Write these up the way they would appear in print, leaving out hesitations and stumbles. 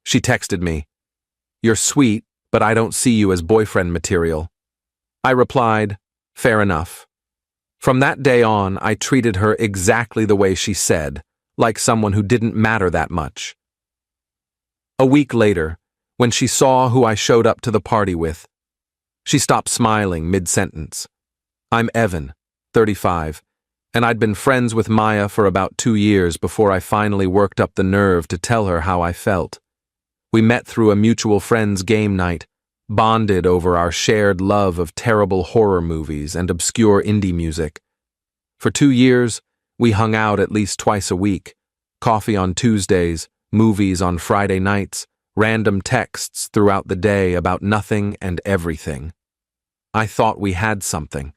She texted me, "You're sweet, but I don't see you as boyfriend material." I replied, "Fair enough." From that day on, I treated her exactly the way she said, like someone who didn't matter that much. A week later, when she saw who I showed up to the party with, she stopped smiling mid-sentence. I'm Evan, 35, and I'd been friends with Maya for about 2 years before I finally worked up the nerve to tell her how I felt. We met through a mutual friend's game night, bonded over our shared love of terrible horror movies and obscure indie music. For 2 years, we hung out at least twice a week, coffee on Tuesdays, movies on Friday nights, random texts throughout the day about nothing and everything. I thought we had something.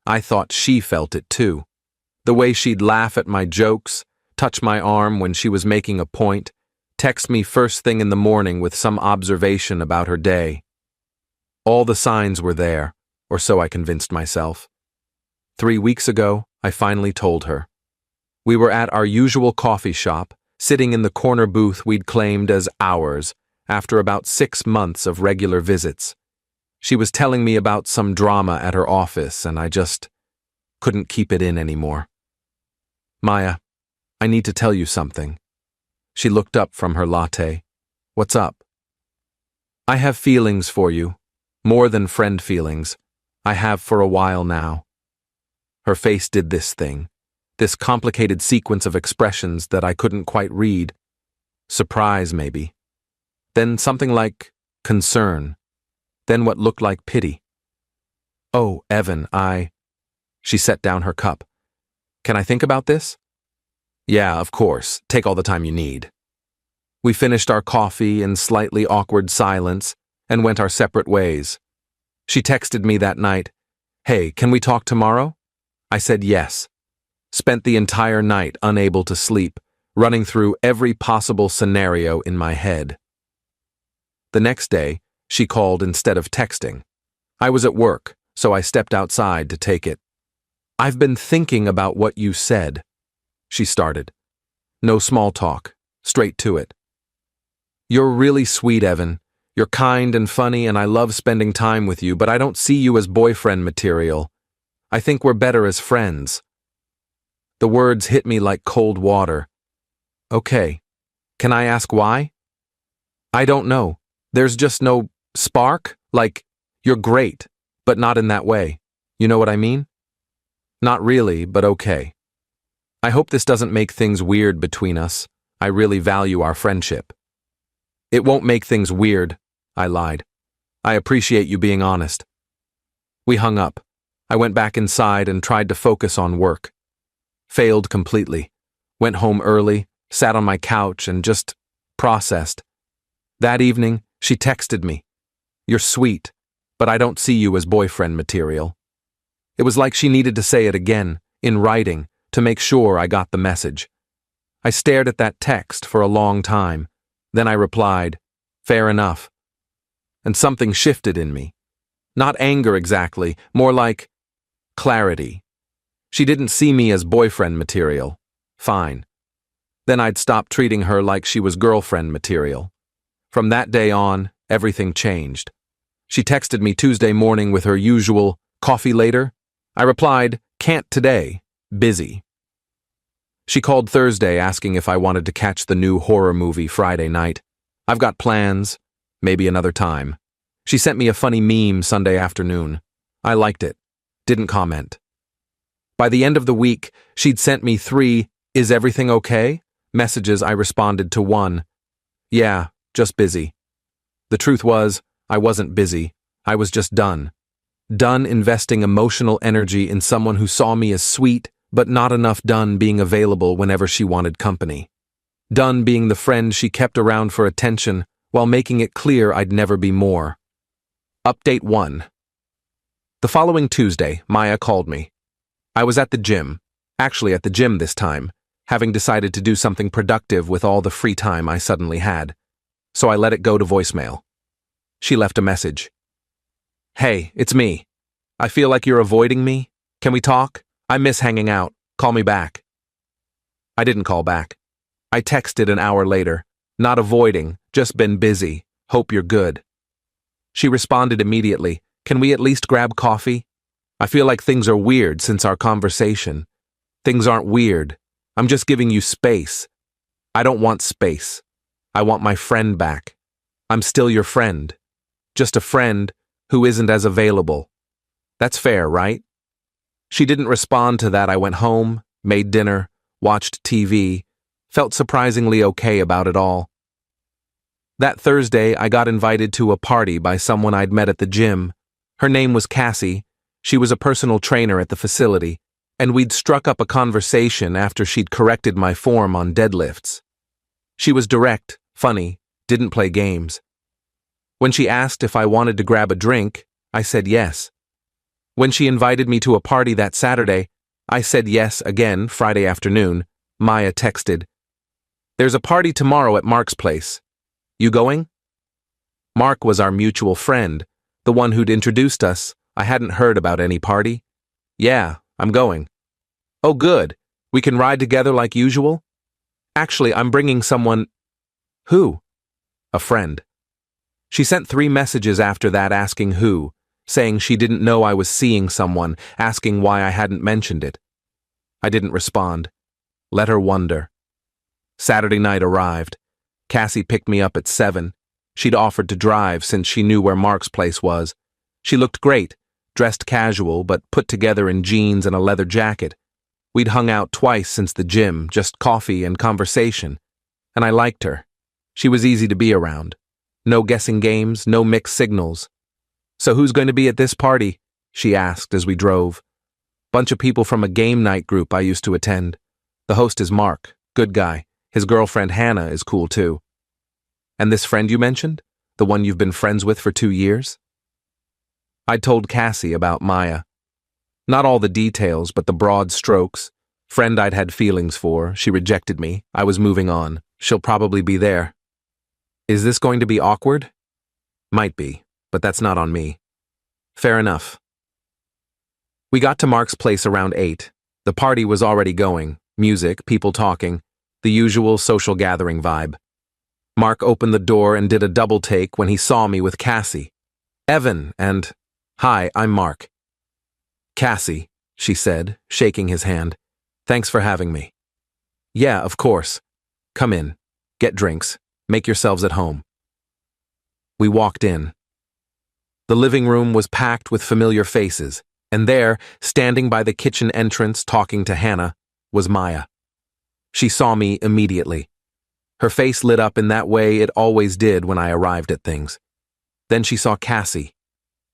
I thought she felt it too. The way she'd laugh at my jokes, touch my arm when she was making a point, text me first thing in the morning with some observation about her day. All the signs were there, or so I convinced myself. 3 weeks ago, I finally told her. We were at our usual coffee shop, sitting in the corner booth we'd claimed as ours after about 6 months of regular visits. She was telling me about some drama at her office, and I just couldn't keep it in anymore. "Maya, I need to tell you something." She looked up from her latte. "What's up?" "I have feelings for you, more than friend feelings. I have for a while now." Her face did this thing, this complicated sequence of expressions that I couldn't quite read. Surprise, maybe. Then something like concern. Then what looked like pity. "Oh, Evan, She set down her cup. "Can I think about this?" "Yeah, of course. Take all the time you need." We finished our coffee in slightly awkward silence and went our separate ways. She texted me that night, "Hey, can we talk tomorrow?" I said yes. Spent the entire night unable to sleep, running through every possible scenario in my head. The next day, she called instead of texting. I was at work, so I stepped outside to take it. "I've been thinking about what you said," she started. No small talk, straight to it. "You're really sweet, Evan. You're kind and funny, and I love spending time with you, but I don't see you as boyfriend material. I think we're better as friends." The words hit me like cold water. "Okay. Can I ask why?" "I don't know. There's just no spark? Like, you're great, but not in that way. You know what I mean?" "Not really, but okay. I hope this doesn't make things weird between us. I really value our friendship." "It won't make things weird," I lied. "I appreciate you being honest." We hung up. I went back inside and tried to focus on work. Failed completely. Went home early, sat on my couch, and just processed. That evening, she texted me, "You're sweet, but I don't see you as boyfriend material." It was like she needed to say it again, in writing, to make sure I got the message. I stared at that text for a long time. Then I replied, "Fair enough." And something shifted in me. Not anger exactly, more like clarity. She didn't see me as boyfriend material. Fine. Then I'd stop treating her like she was girlfriend material. From that day on, everything changed. She texted me Tuesday morning with her usual, "Coffee later?" I replied, "Can't today. Busy." She called Thursday asking if I wanted to catch the new horror movie Friday night. "I've got plans. Maybe another time." She sent me a funny meme Sunday afternoon. I liked it. Didn't comment. By the end of the week, she'd sent me 3 "Is everything okay?" messages. I responded to 1. "Yeah, just busy." The truth was, I wasn't busy. I was just done. Done investing emotional energy in someone who saw me as sweet, but not enough done being available whenever she wanted company. Done being the friend she kept around for attention while making it clear I'd never be more. Update 1. The following Tuesday, Maya called me. I was at the gym, actually at the gym this time, having decided to do something productive with all the free time I suddenly had. So I let it go to voicemail. She left a message. "Hey, it's me. I feel like you're avoiding me. Can we talk? I miss hanging out. Call me back." I didn't call back. I texted an hour later, not avoiding, Just been busy. Hope you're good. She responded immediately, can we at least grab coffee? I feel like things are weird since our conversation. Things aren't weird. I'm just giving you space. I don't want space. I want my friend back. I'm still your friend. Just a friend who isn't as available. That's fair, right? She didn't respond to that. I went home, made dinner, watched TV, felt surprisingly okay about it all. That Thursday, I got invited to a party by someone I'd met at the gym. Her name was Cassie. She was a personal trainer at the facility, and we'd struck up a conversation after she'd corrected my form on deadlifts. She was direct, funny, didn't play games. When she asked if I wanted to grab a drink, I said yes. When she invited me to a party that Saturday, I said yes again Friday afternoon. Maya texted, "There's a party tomorrow at Mark's place. You going?" Mark was our mutual friend, the one who'd introduced us. I hadn't heard about any party. "Yeah, I'm going." "Oh, good. We can ride together like usual?" "Actually, I'm bringing someone." "Who?" "A friend." She sent 3 messages after that asking who, saying she didn't know I was seeing someone, asking why I hadn't mentioned it. I didn't respond. Let her wonder. Saturday night arrived. Cassie picked me up at 7. She'd offered to drive since she knew where Mark's place was. She looked great, dressed casual but put together in jeans and a leather jacket. We'd hung out twice since the gym, just coffee and conversation. And I liked her. She was easy to be around. No guessing games, no mixed signals. "So who's going to be at this party?" she asked as we drove. "Bunch of people from a game night group I used to attend. The host is Mark, good guy. His girlfriend Hannah is cool too." "And this friend you mentioned? The one you've been friends with for 2 years?" I told Cassie about Maya. Not all the details, but the broad strokes. Friend I'd had feelings for, she rejected me, I was moving on. She'll probably be there. "Is this going to be awkward?" "Might be, but that's not on me." "Fair enough." We got to Mark's place around 8. The party was already going. Music, people talking. The usual social gathering vibe. Mark opened the door and did a double take when he saw me with Cassie. "Evan and..." "Hi, I'm Mark." "Cassie," she said, shaking his hand. "Thanks for having me." "Yeah, of course. Come in. Get drinks. Make yourselves at home." We walked in. The living room was packed with familiar faces, and there, standing by the kitchen entrance talking to Hannah, was Maya. She saw me immediately. Her face lit up in that way it always did when I arrived at things. Then she saw Cassie.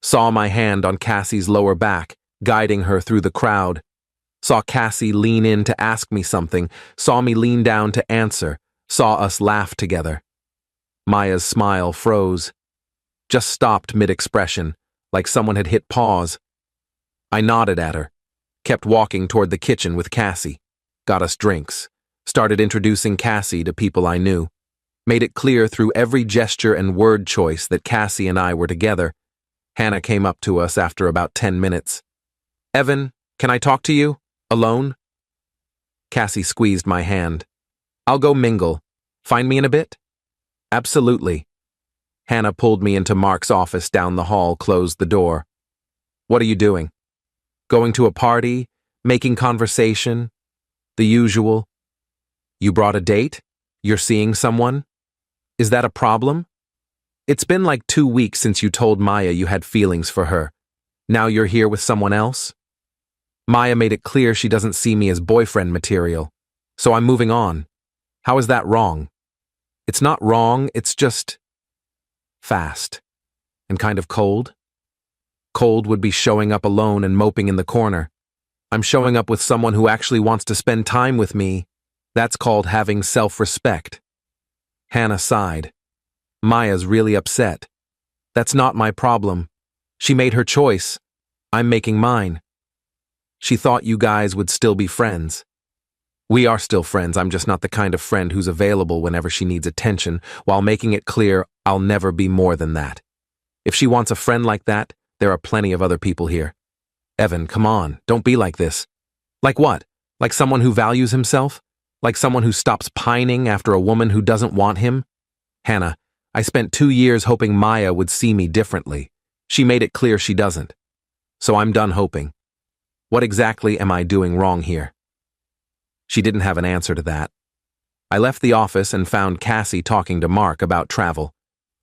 Saw my hand on Cassie's lower back, guiding her through the crowd. Saw Cassie lean in to ask me something, saw me lean down to answer, saw us laugh together. Maya's smile froze. Just stopped mid-expression, like someone had hit pause. I nodded at her, kept walking toward the kitchen with Cassie, got us drinks, started introducing Cassie to people I knew, made it clear through every gesture and word choice that Cassie and I were together. Hannah came up to us after about 10 minutes. "Evan, can I talk to you? Alone?" Cassie squeezed my hand. "I'll go mingle. Find me in a bit?" "Absolutely." Hannah pulled me into Mark's office down the hall, closed the door. "What are you doing?" "Going to a party? Making conversation? The usual." "You brought a date? You're seeing someone? Is that a problem? It's been like 2 weeks since you told Maya you had feelings for her. Now you're here with someone else?" Maya made it clear she doesn't see me as boyfriend material, so I'm moving on. How is that wrong? It's not wrong, it's just fast and kind of cold. Cold would be showing up alone and moping in the corner. I'm showing up with someone who actually wants to spend time with me. That's called having self-respect. Hannah sighed. Maya's really upset. That's not my problem. She made her choice. I'm making mine. She thought you guys would still be friends. We are still friends, I'm just not the kind of friend who's available whenever she needs attention, while making it clear I'll never be more than that. If she wants a friend like that, there are plenty of other people here. Evan, come on, don't be like this. Like what? Like someone who values himself? Like someone who stops pining after a woman who doesn't want him? Hannah, I spent 2 years hoping Maya would see me differently. She made it clear she doesn't. So I'm done hoping. What exactly am I doing wrong here? She didn't have an answer to that. I left the office and found Cassie talking to Mark about travel.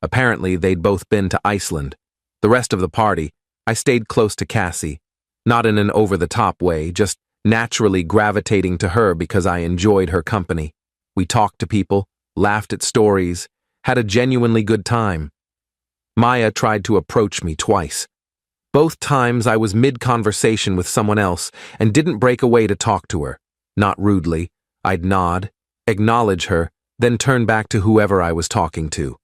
Apparently, they'd both been to Iceland. The rest of the party, I stayed close to Cassie, not in an over-the-top way, just naturally gravitating to her because I enjoyed her company. We talked to people, laughed at stories, had a genuinely good time. Maya tried to approach me twice. Both times I was mid-conversation with someone else and didn't break away to talk to her. Not rudely. I'd nod, acknowledge her, then turn back to whoever I was talking to.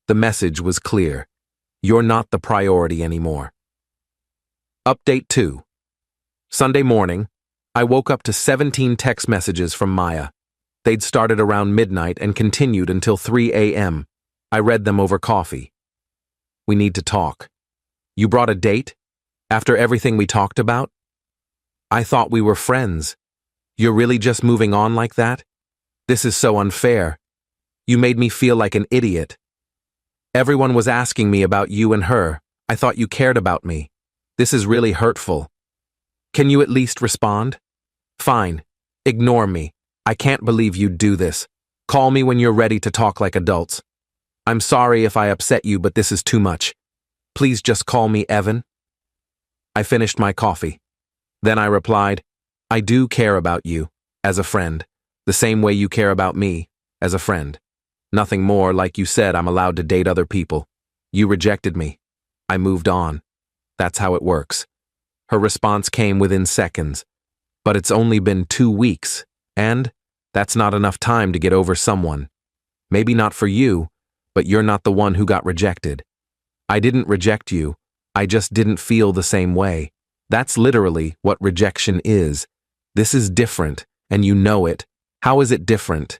The message was clear. You're not the priority anymore. Update 2. Sunday morning, I woke up to 17 text messages from Maya. They'd started around midnight and continued until 3 a.m. I read them over coffee. We need to talk. You brought a date? After everything we talked about? I thought we were friends. You're really just moving on like that? This is so unfair. You made me feel like an idiot. Everyone was asking me about you and her. I thought you cared about me. This is really hurtful. Can you at least respond? Fine. Ignore me. I can't believe you'd do this. Call me when you're ready to talk like adults. I'm sorry if I upset you, but this is too much. Please just call me Evan. I finished my coffee. Then I replied, I do care about you, as a friend, the same way you care about me, as a friend. Nothing more. Like you said, I'm allowed to date other people. You rejected me. I moved on. That's how it works. Her response came within seconds. But it's only been 2 weeks, and that's not enough time to get over someone. Maybe not for you, but you're not the one who got rejected. I didn't reject you. I just didn't feel the same way. That's literally what rejection is. This is different, and you know it. How is it different?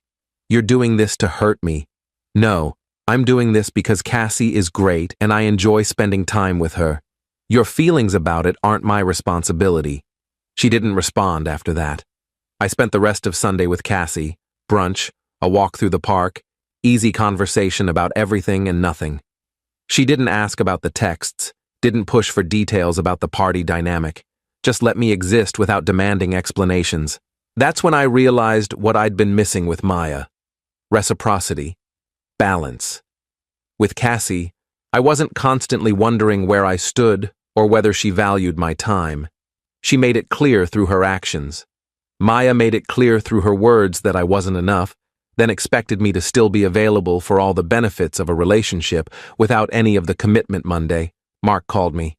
You're doing this to hurt me. No, I'm doing this because Cassie is great and I enjoy spending time with her. Your feelings about it aren't my responsibility. She didn't respond after that. I spent the rest of Sunday with Cassie, brunch, a walk through the park, easy conversation about everything and nothing. She didn't ask about the texts, didn't push for details about the party dynamic, just let me exist without demanding explanations. That's when I realized what I'd been missing with Maya. Reciprocity. Balance. With Cassie, I wasn't constantly wondering where I stood or whether she valued my time. She made it clear through her actions. Maya made it clear through her words that I wasn't enough, then expected me to still be available for all the benefits of a relationship without any of the commitment Monday. Mark called me.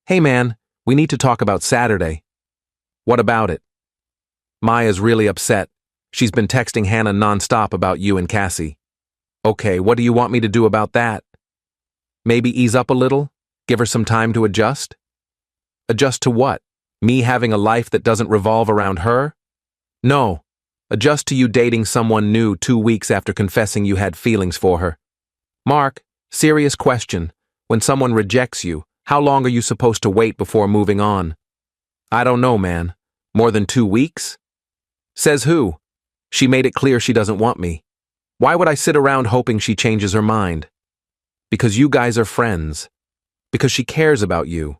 Hey man, we need to talk about Saturday. What about it? Maya's really upset. She's been texting Hannah nonstop about you and Cassie. Okay, what do you want me to do about that? Maybe ease up a little? Give her some time to adjust? Adjust to what? Me having a life that doesn't revolve around her? No. Adjust to you dating someone new 2 weeks after confessing you had feelings for her. Mark, serious question. When someone rejects you, how long are you supposed to wait before moving on? I don't know, man. More than 2 weeks? Says who? She made it clear she doesn't want me. Why would I sit around hoping she changes her mind? Because you guys are friends. Because she cares about you.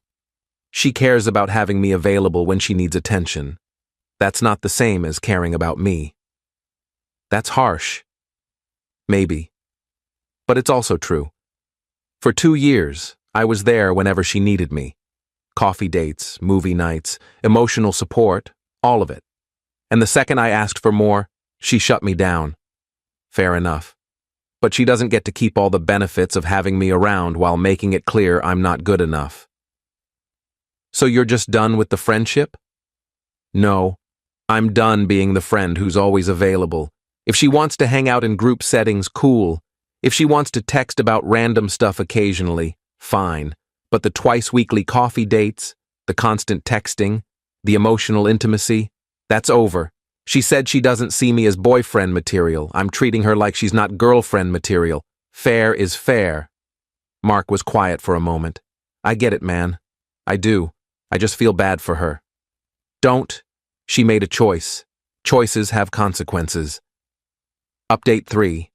She cares about having me available when she needs attention. That's not the same as caring about me. That's harsh. Maybe. But it's also true. For 2 years, I was there whenever she needed me. Coffee dates, movie nights, emotional support, all of it. And the second I asked for more, she shut me down. Fair enough. But she doesn't get to keep all the benefits of having me around while making it clear I'm not good enough. So you're just done with the friendship? No. I'm done being the friend who's always available. If she wants to hang out in group settings, cool. If she wants to text about random stuff occasionally, fine. But the twice-weekly coffee dates, the constant texting, the emotional intimacy, that's over. She said she doesn't see me as boyfriend material. I'm treating her like she's not girlfriend material. Fair is fair. Mark was quiet for a moment. I get it, man. I do. I just feel bad for her. Don't. She made a choice. Choices have consequences. Update 3.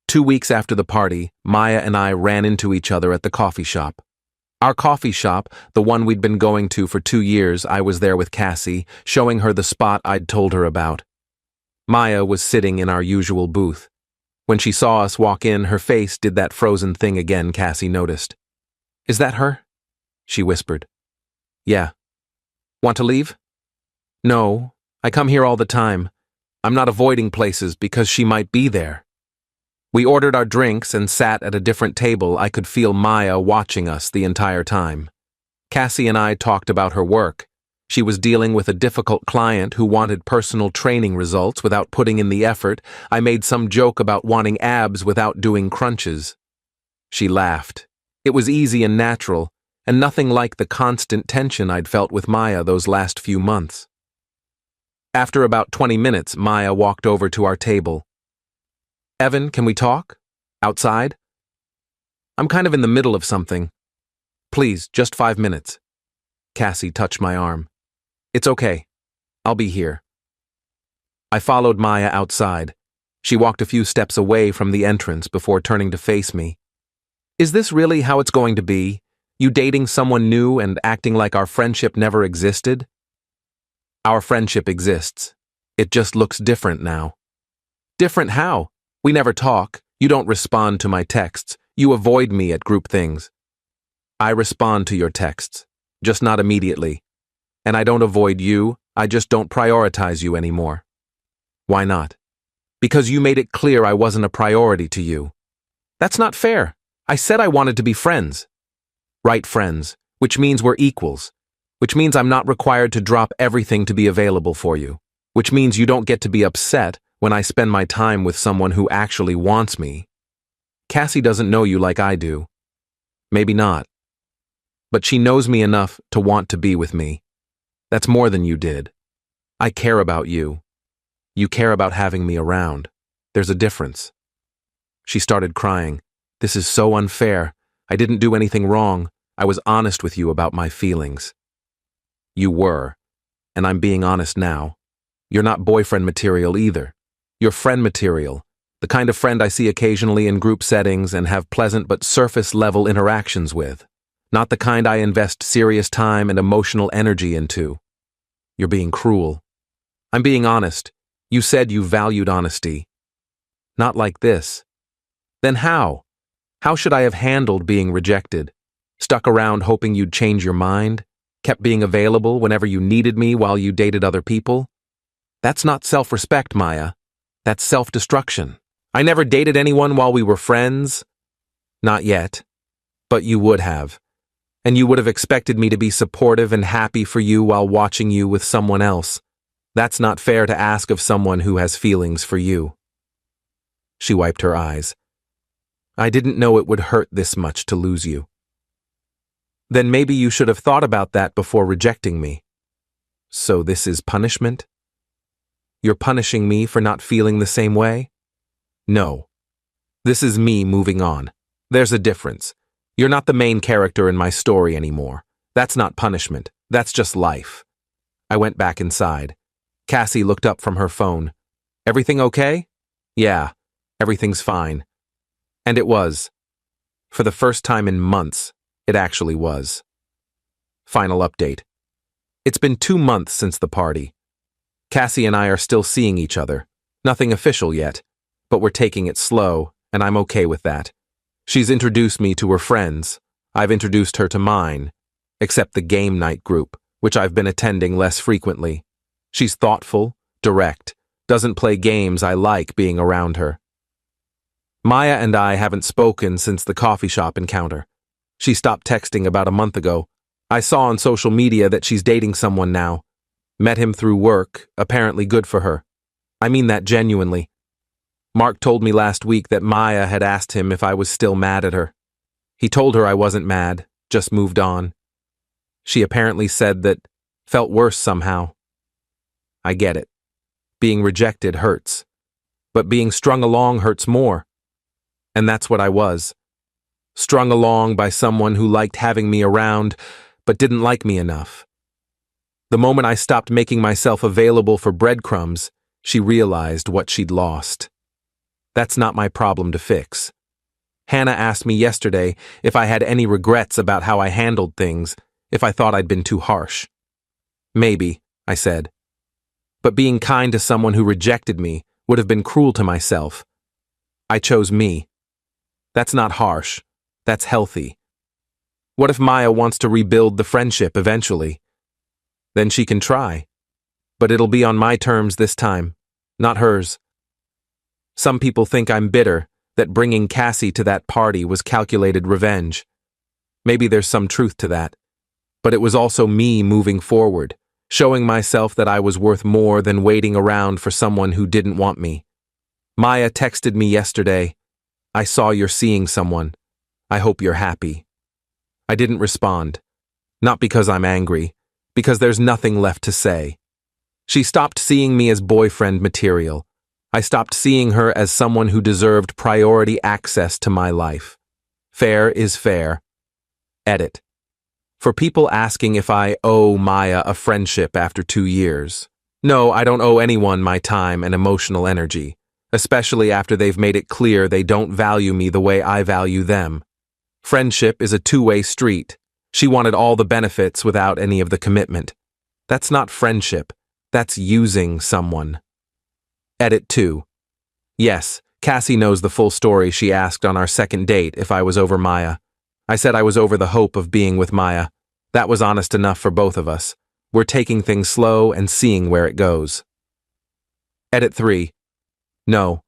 2 weeks after the party, Maya and I ran into each other at the coffee shop. Our coffee shop, the one we'd been going to for 2 years, I was there with Cassie, showing her the spot I'd told her about. Maya was sitting in our usual booth. When she saw us walk in, her face did that frozen thing again Cassie noticed. "Is that her?" she whispered. "Yeah." "Want to leave?" "No, I come here all the time. I'm not avoiding places because she might be there." We ordered our drinks and sat at a different table. I could feel Maya watching us the entire time. Cassie and I talked about her work. She was dealing with a difficult client who wanted personal training results without putting in the effort. I made some joke about wanting abs without doing crunches. She laughed. It was easy and natural, and nothing like the constant tension I'd felt with Maya those last few months. After about 20 minutes, Maya walked over to our table. "Evan, can we talk? Outside? I'm kind of in the middle of something. Please, just 5 minutes." Cassie touched my arm. "It's okay. I'll be here." I followed Maya outside. She walked a few steps away from the entrance before turning to face me. "Is this really how it's going to be? You dating someone new and acting like our friendship never existed?" "Our friendship exists. It just looks different now." "Different how? We never talk. You don't respond to my texts. You avoid me at group things." "I respond to your texts, just not immediately. And I don't avoid you, I just don't prioritize you anymore." "Why not?" "Because you made it clear I wasn't a priority to you." "That's not fair. I said I wanted to be friends." "Right, friends, which means we're equals. Which means I'm not required to drop everything to be available for you. Which means you don't get to be upset when I spend my time with someone who actually wants me. Cassie doesn't know you like I do. Maybe not. But she knows me enough to want to be with me. That's more than you did. I care about you. You care about having me around. There's a difference." She started crying. "This is so unfair. I didn't do anything wrong. I was honest with you about my feelings." "You were. And I'm being honest now. You're not boyfriend material either. You're friend material, the kind of friend I see occasionally in group settings and have pleasant but surface-level interactions with. Not the kind I invest serious time and emotional energy into. You're being cruel. I'm being honest. You said you valued honesty. Not like this. Then how? How should I have handled being rejected? Stuck around hoping you'd change your mind? Kept being available whenever you needed me while you dated other people? That's not self-respect, Maya. That's self-destruction. I never dated anyone while we were friends. Not yet. But you would have. And you would have expected me to be supportive and happy for you while watching you with someone else. That's not fair to ask of someone who has feelings for you." She wiped her eyes. "I didn't know it would hurt this much to lose you." "Then maybe you should have thought about that before rejecting me." "So this is punishment? You're punishing me for not feeling the same way?" "No. This is me moving on. There's a difference. You're not the main character in my story anymore. That's not punishment. That's just life." I went back inside. Cassie looked up from her phone. "Everything okay?" "Yeah, everything's fine." And it was. For the first time in months, it actually was. Final update. It's been 2 months since the party. Cassie and I are still seeing each other. Nothing official yet, but we're taking it slow, and I'm okay with that. She's introduced me to her friends. I've introduced her to mine, except the game night group, which I've been attending less frequently. She's thoughtful, direct, doesn't play games. I like being around her. Maya and I haven't spoken since the coffee shop encounter. She stopped texting about a month ago. I saw on social media that she's dating someone now. Met him through work, apparently good for her. I mean that genuinely. Mark told me last week that Maya had asked him if I was still mad at her. He told her I wasn't mad, just moved on. She apparently said that felt worse somehow. I get it. Being rejected hurts. But being strung along hurts more. And that's what I was. Strung along by someone who liked having me around, but didn't like me enough. The moment I stopped making myself available for breadcrumbs, she realized what she'd lost. That's not my problem to fix. Hannah asked me yesterday if I had any regrets about how I handled things, if I thought I'd been too harsh. Maybe, I said. But being kind to someone who rejected me would have been cruel to myself. I chose me. That's not harsh. That's healthy. What if Maya wants to rebuild the friendship eventually? Then she can try. But it'll be on my terms this time, not hers. Some people think I'm bitter, that bringing Cassie to that party was calculated revenge. Maybe there's some truth to that. But it was also me moving forward, showing myself that I was worth more than waiting around for someone who didn't want me. Maya texted me yesterday, "I saw you're seeing someone. I hope you're happy." I didn't respond. Not because I'm angry, because there's nothing left to say. She stopped seeing me as boyfriend material. I stopped seeing her as someone who deserved priority access to my life. Fair is fair. Edit. For people asking if I owe Maya a friendship after 2 years. No, I don't owe anyone my time and emotional energy, especially after they've made it clear they don't value me the way I value them. Friendship is a two-way street. She wanted all the benefits without any of the commitment. That's not friendship. That's using someone. Edit 2. Yes, Cassie knows the full story. She asked on our second date if I was over Maya. I said I was over the hope of being with Maya. That was honest enough for both of us. We're taking things slow and seeing where it goes. Edit 3. No,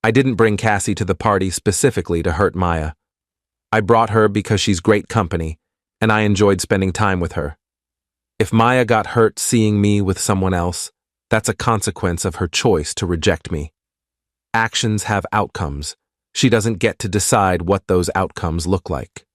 I didn't bring Cassie to the party specifically to hurt Maya. I brought her because she's great company, and I enjoyed spending time with her. If Maya got hurt seeing me with someone else, that's a consequence of her choice to reject me. Actions have outcomes. She doesn't get to decide what those outcomes look like.